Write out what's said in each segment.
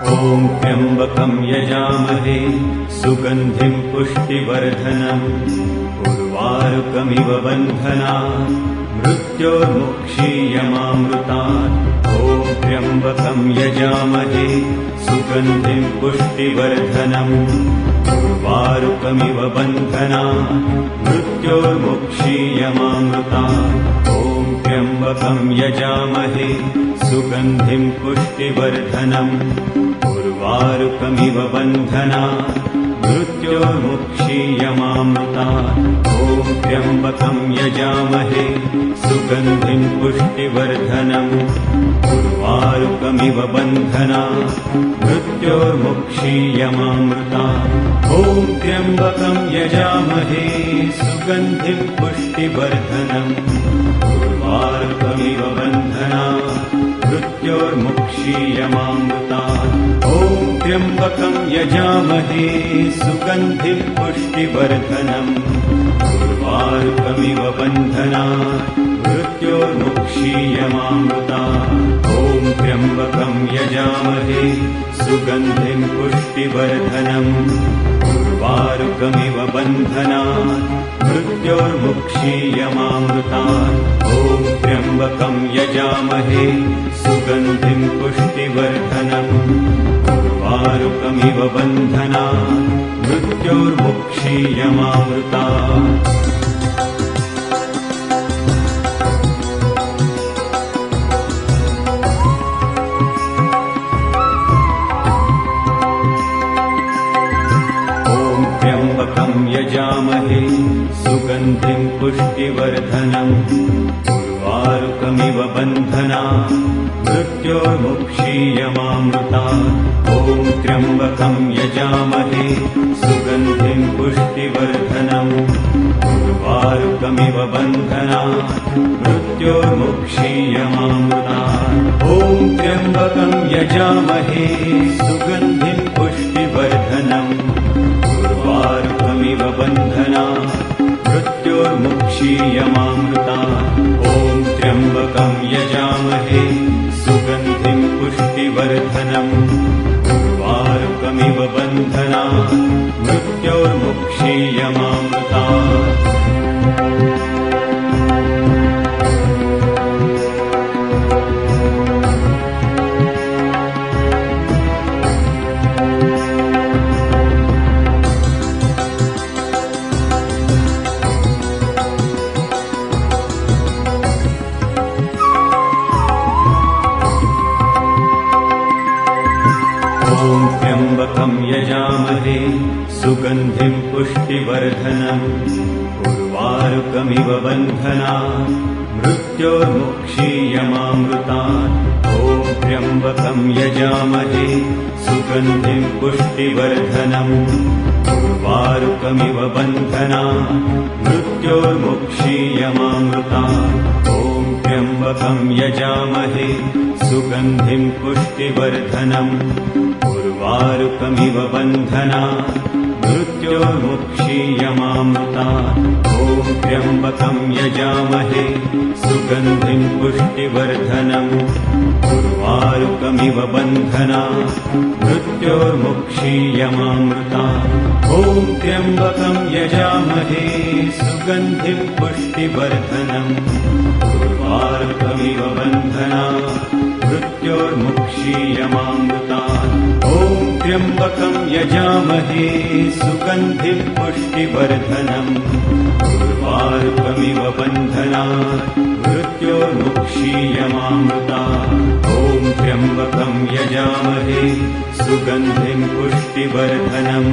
ॐ त्र्यम्बकं यजामहे सुगन्धिं पुष्टिवर्धनम् उर्वारुकमिव बन्धनात् मृत्योर्मुक्षीयमामृतात्। ॐ त्र्यम्बकं यजामहे सुगन्धिं पुष्टिवर्धनम् उर्वारुकमिव बन्धनात् मृत्योर्मुक्षीयमामृतात्। ॐ त्र्यम्बकं यजामहे सुगन्धिं पुष्टिवर्धनम् उर्वारुकमिव बन्धनात् मृत्योर्मुक्षीयमामृतात्। ॐ त्र्यम्बकं यजामहे सुगन्धिं पुष्टिवर्धनम् उर्वारुकमिव बन्धनात् मृत्योर्मुक्षीयमामृतात्। ॐ त्र्यम्बकं यजामहे सुगन्धिं पुष्टिवर्धनम् उर्वारुकमिव बन्धनात् मृत्योर्मुक्षीयमामृतात्। ॐ त्र्यम्बकं यजामहे सुगन्धिं पुष्टिवर्धनम् उर्वारुकमिव बन्धनात् मृत्योर्मुक्षीयमामृतात्। ॐ त्र्यम्बकं यजामहे सुगन्धिं पुष्टिवर्धनम् उर्वारुकमिव बन्धनात् मृत्योर्मुक्षीयमामृतात्। ॐ त्र्यम्बकं यजामहे सुगन्धिं पुष्टिवर्धनम् उर्वारुकमिव बन्धनात् मृत्योर्मुक्षीयमामृतात्। यजामहे सुगन्धिं पुष्टिवर्धनम् उर्वारुकमिव बन्धनात् मृत्योर्मुक्षीयमामृतात्। ॐ त्र्यम्बकं यजामहे सुगन्धिं पुष्टिवर्धनम् उर्वारुकमिव बन्धनात् मृत्योर्मुक्षीयमामृतात्। ॐ त्र्यम्बकं यजामहे सुगन्धिं पुष्टिवर्धनम् उर्वारुकमिव बन्धनात् मृत्योर्मुक्षीयमामृतात्। ॐ त्र्यम्बकं यजामहे सुगन्धिं पुष्टिवर्धनम् उर्वारुकमिव बन्धनात् मृत्योर्मुक्षीयमामृतात्। ॐ त्र्यम्बकं यजामहे सुगन्धिं पुष्टिवर्धनम् उर्वारुकमिव बन्धनात् मृत्योर्मुक्षीयमामृतात्। ॐ त्र्यम्बकं यजामहे सुगन्धिं पुष्टिवर्धनम् उर्वारुकमिव बन्धनात् मृत्योर्मुक्षीयमामृतात्। ॐ त्र्यम्बकं यजामहे सुगन्धिं पुष्टिवर्धनम् उर्वारुकमिव बन्धनात् मृत्योर्मुक्षीयमामृतात्। ॐ त्र्यम्बकं यजामहे सुगन्धिं पुष्टिवर्धनम् उर्वारुकमिव बन्धनात् मृत्योर्मुक्षीयमामृतात्। ॐ त्र्यम्बकं यजामहे सुगन्धिं पुष्टिवर्धनम् उर्वारुकमिव बन्धनात् मृत्योर्मुक्षीयमामृतात्। ॐ त्र्यम्बकं यजामहे सुगन्धिं पुष्टिवर्धनम् उर्वारुकमिव बन्धनात् मृत्योर्मुक्षीयमामृतात्। ॐ त्र्यम्बकं यजामहे सुगन्धिं पुष्टिवर्धनम्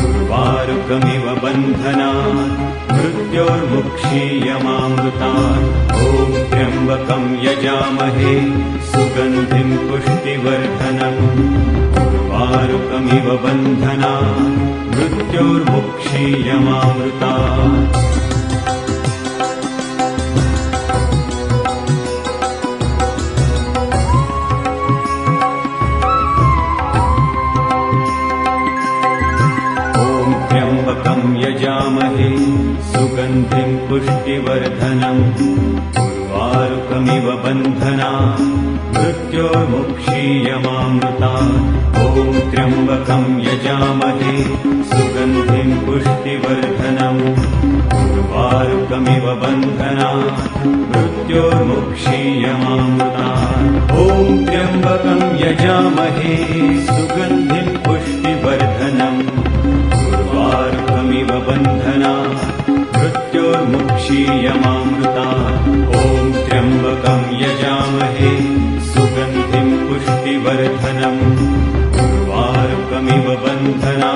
उर्वारुकमिव बन्धनात् मृत्योर्मुक्षीयमामृतात्। ॐ त्र्यम्बकं यजामहे सुगन्धिं पुष्टिवर्धनम् उर्वारुकमिव बन्धनात् मृत्योर्मुक्षीयमामृतात्। यजामहे सुगन्धिं पुष्टिवर्धनम् उर्वारुकमिव बन्धना मृत्योर्मुक्षीयमामृतात् ॐ त्र्यम्बकं यजामहे सुगन्धिं पुष्टिवर्धनम् उर्वारुकमिव बन्धना मृत्योर्मुक्षीयमामृतात् ॐ त्र्यम्बकं यजामहे सुगन्धिं पुष्टिवर्धनम् उर्वारुकमिव बन्धना मृत्योर्मुक्षीयमामृतात् ॐ त्र्यम्बकं यजामहे सुगन्धिं पुष्टिवर्धनम् उर्वारुकमिव बन्धना